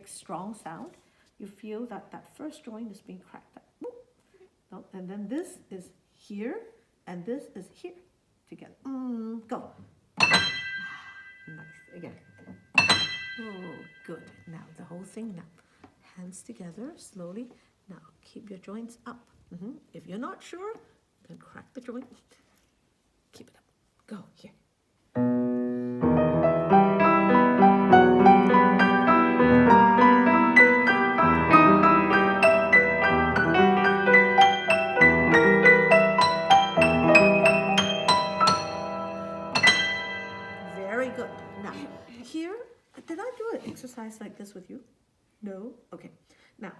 strong sound, you feel that that first joint is being cracked up. No, and then this is here, and this is here together. Go. Nice. Again. Oh, good. Now the whole thing now. Hands together, slowly. Now keep your joints up. If you're not sure, then crack the joint. Keep it up. Go. Here. Very good. Now, here, did I do an exercise like this with you? No? Okay. Now,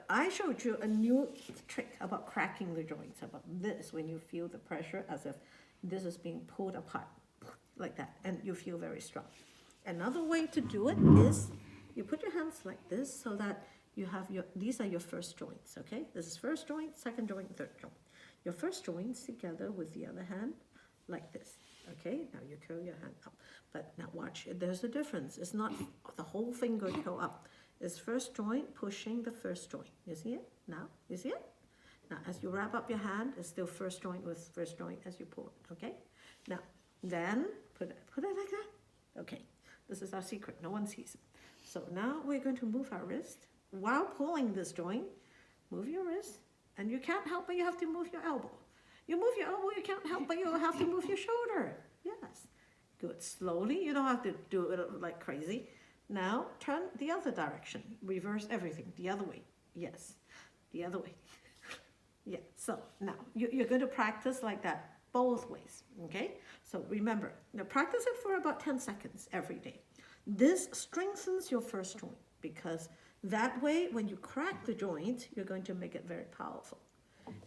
I showed you a new trick about cracking the joints, about this, when you feel the pressure as if this is being pulled apart, like that, and you feel very strong. Another way to do it is you put your hands like this so that you have these are your first joints, okay? This is first joint, second joint, third joint. Your first joints together with the other hand, like this, okay? Now you curl your hand up. But now watch, there's a difference. It's not the whole finger go up. It's first joint pushing the first joint. You see it? Now, you see it? Now, as you wrap up your hand, it's still first joint with first joint as you pull it, okay? Now, then put it like that. Okay, this is our secret. No one sees it. So now we're going to move our wrist. While pulling this joint, move your wrist, and you can't help but you have to move your elbow. You move your elbow, you can't help but you have to move your shoulder. Yes. Good. Slowly. You don't have to do it like crazy. Now, turn the other direction. Reverse everything. The other way. Yes. The other way. Yeah. So, now, you're going to practice like that both ways. Okay? So, remember, now practice it for about 10 seconds every day. This strengthens your first joint because that way, when you crack the joint, you're going to make it very powerful.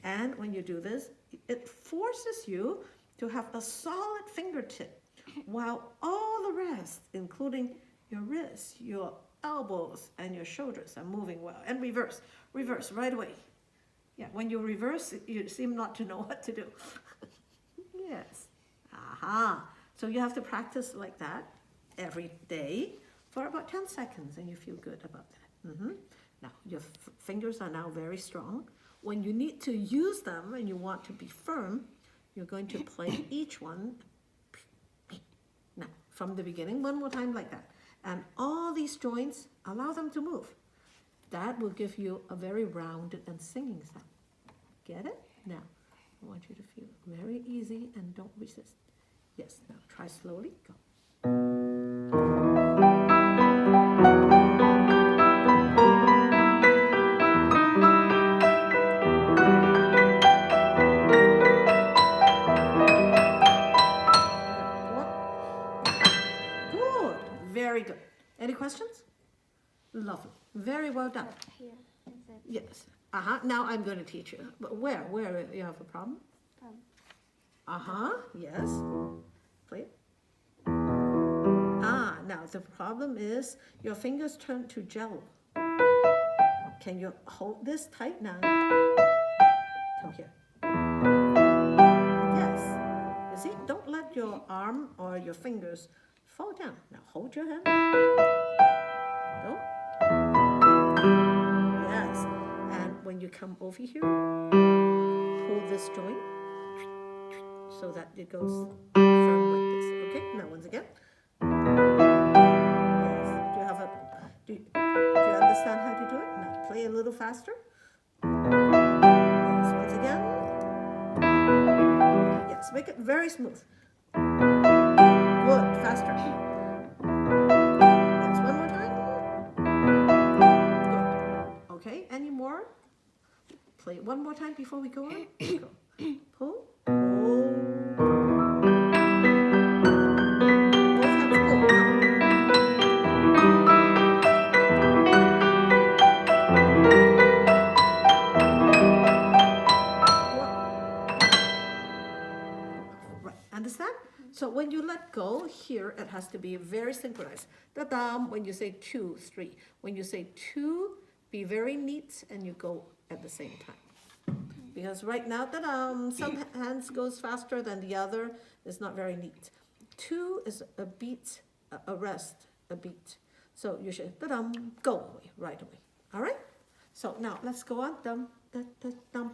And when you do this, it forces you to have a solid fingertip while all the rest, including your wrists, your elbows, and your shoulders are moving well. And reverse right away. Yeah, when you reverse, you seem not to know what to do. Yes. Aha. So you have to practice like that every day for about 10 seconds, and you feel good about that. Now, your fingers are now very strong. When you need to use them and you want to be firm, you're going to play each one. Now, from the beginning, one more time like that. And all these joints, allow them to move. That will give you a very rounded and singing sound. Get it? Now, I want you to feel very easy and don't resist. Yes, now try slowly. Go. Very good. Any questions? Lovely. Very well done. Here, is it? Yes. Now I'm going to teach you. But where? Where you have a problem? Yes. Play it. Now the problem is your fingers turn to jello. Can you hold this tight now? Come here. Yes. You see, don't let your arm or your fingers fall down. Now hold your hand. Go. Yes. And when you come over here, pull this joint so that it goes firm like this. Okay, now once again. Yes. Do you understand how to do it? Now play a little faster. Yes, once again. Yes, make it very smooth. Good, faster. Yes, one more time. Good. Okay, any more? Play it one more time before we go on. Go. Pull. Hold. Both hands pull. Right, understand? So when you let go, here it has to be very synchronized. Da-dam, when you say 2, 3. When you say 2, be very neat and you go at the same time. Because right now, da-dam, some hands goes faster than the other. It's not very neat. 2 is a beat, a rest, a beat. So you should da-dum, go away, right away. All right? So now let's go on. Dum, da, da, dum.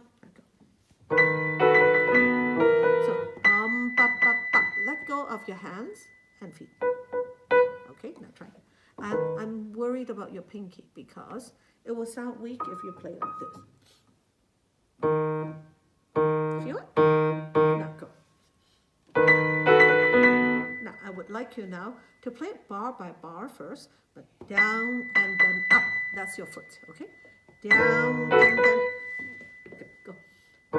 So, ba, ba, ba. Let go of your hands and feet. Okay, now try it. And I'm worried about your pinky because it will sound weak if you play like this. Feel it? Now go. Now I would like you now to play it bar by bar first, but down and then up. That's your foot, okay? Down and then go.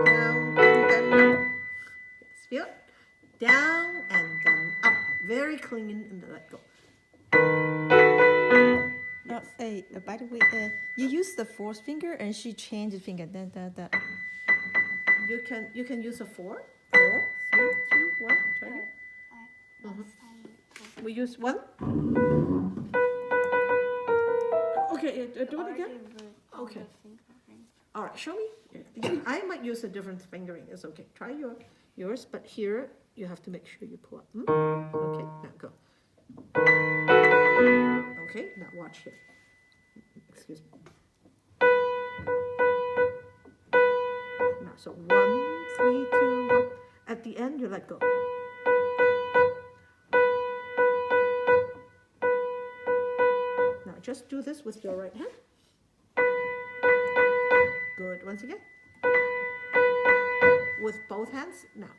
Down and then up. Yes, feel it? Down and then up. Very clean and then let go. Yes. Hey, by the way, you use the fourth finger and she changed the finger. Da. You can use a 4, 4, 3, 2, 1. Try it. We use 1. Okay, do it again. Okay. All right, show me. I might use a different fingering. It's okay. Try yours, but here you have to make sure you pull up. Okay, now go. Okay, now watch here. Excuse me. Now, so 1, 3, 2, 1. At the end, you let go. Now, just do this with your right hand. Good. Once again. With both hands. Now.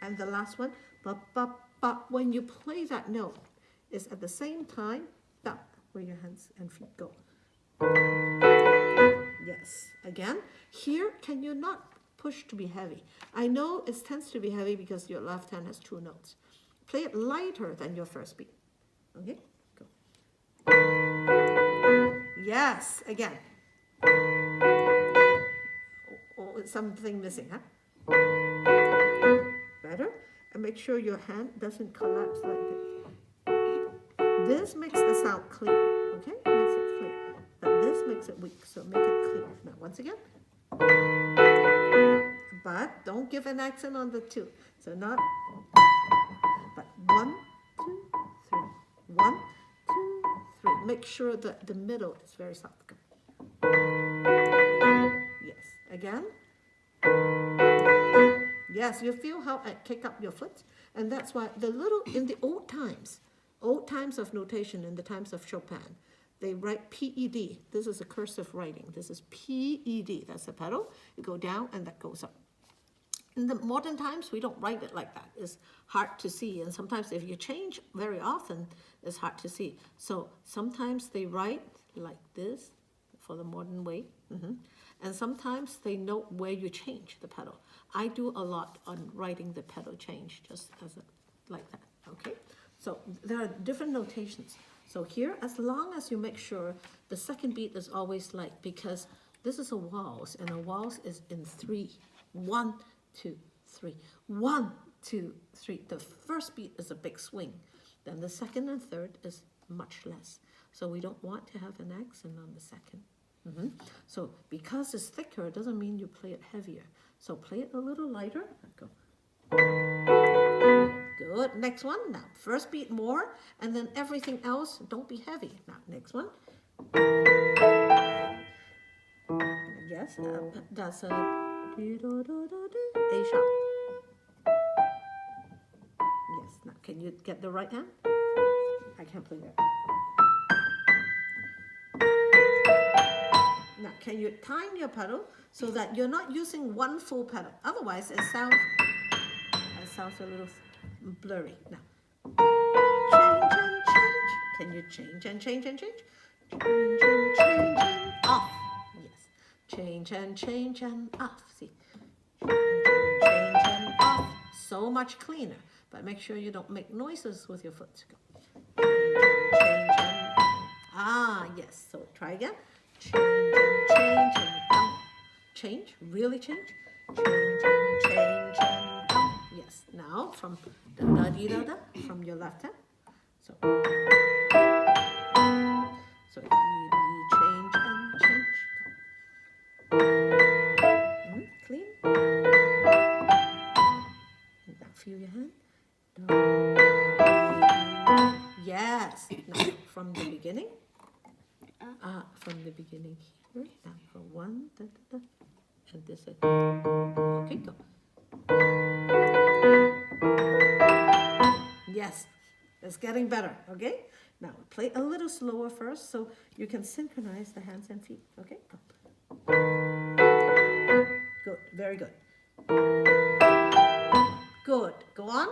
And the last one. But when you play that note, it's at the same time that where your hands and feet go. Yes. Again. Here, can you not push to be heavy? I know it tends to be heavy because your left hand has 2 notes. Play it lighter than your first beat. Okay? Go. Yes. Again. Oh, it's something missing, huh? Better. And make sure your hand doesn't collapse like this. This makes the sound clear, okay? Makes it clear. But this makes it weak, so make it clear. Now, once again. But don't give an accent on the 2. So not, but 1, 2, 3. 1, 2, 3. Make sure that the middle is very soft. Yes. Again. Yes, you feel how I kick up your foot? And that's why in the old times of notation, in the times of Chopin, they write P-E-D. This is a cursive writing. This is P-E-D. That's the pedal. You go down and that goes up. In the modern times, we don't write it like that. It's hard to see. And sometimes if you change very often, it's hard to see. So sometimes they write like this for the modern way. And sometimes they note where you change the pedal. I do a lot on writing the pedal change, just as like that, okay? So there are different notations. So here, as long as you make sure the second beat is always light, because this is a waltz, and a waltz is in 3. 1, 2, 3. 1, 2, 3. The first beat is a big swing. Then the second and third is much less. So we don't want to have an accent on the second. So because it's thicker, it doesn't mean you play it heavier. So play it a little lighter. Go. Good. Next one. Now, first beat more, and then everything else, don't be heavy. Now, next one. Yes, that's a A sharp. Yes. Now, can you get the right hand? I can't play that. Now, can you time your pedal so that you're not using one full pedal? Otherwise, it sounds a little blurry. Now, change and change. Can you change and change and change? Change and change and off. Yes. Change and off. See? Change and off. So much cleaner. But make sure you don't make noises with your foot. Go. Change and ah, yes. So try again. Change and change, really change. Change and yes. Now from da-da-dee-da-da, from your left hand. So change and change. Clean. Now feel your hand. from the beginning. From the beginning here. Now go 1, da, da, da, and this is. Okay, go. Yes, it's getting better, okay? Now play a little slower first so you can synchronize the hands and feet, okay? Go. Good, very good. Good, go on.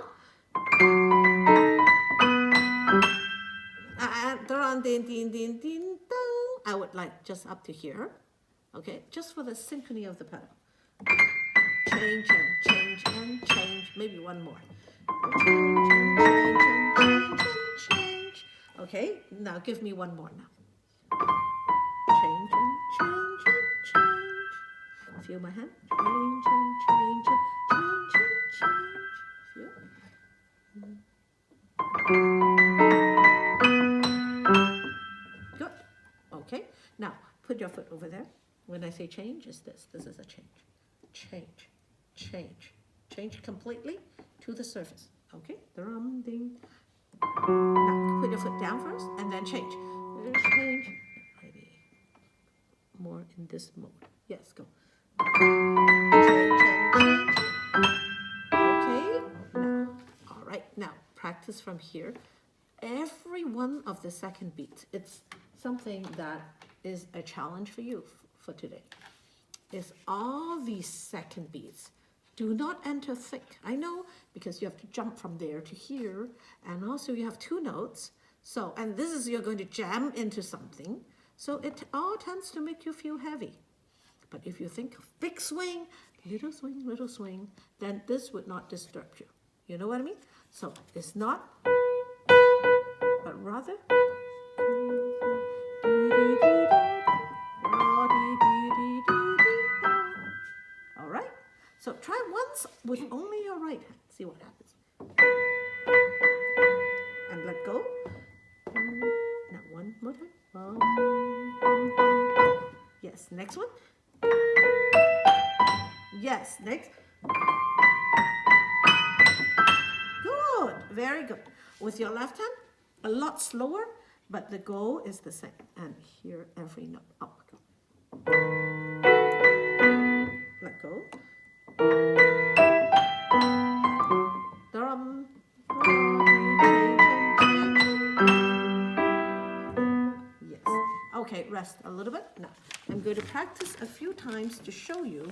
And din, din, din, din, dong. I would like just up to here, okay? Just for the synchrony of the pedal. Change and change and change. Maybe one more. Change and change and change and change. Okay, now give me one more now. Change and change and change. Feel my hand? Change and change and change and change. Feel? Good. Okay, now put your foot over there. When I say change, it's this. This is a change. Change, change, change completely to the surface. Okay, drum, ding. Now put your foot down first and then change. Change. Maybe more in this mode. Yes, go. Change and change. Okay, now, all right, now practice from here. Every one of the second beats, it's something that is a challenge for you for today. Is all these second beats. Do not enter thick. I know, because you have to jump from there to here, and also you have 2 notes. So, and this is you're going to jam into something. So it all tends to make you feel heavy. But if you think of big swing, little swing, then this would not disturb you. You know what I mean? So it's not, but rather. All right. So try once with only your right hand. See what happens. And let go. Now one more time. Yes, next one. Yes, next. Good, very good. With your left hand, a lot slower, but the goal is the same. And here, every note up. Let go. Drum. Yes. Okay, rest a little bit. Now, I'm going to practice a few times to show you.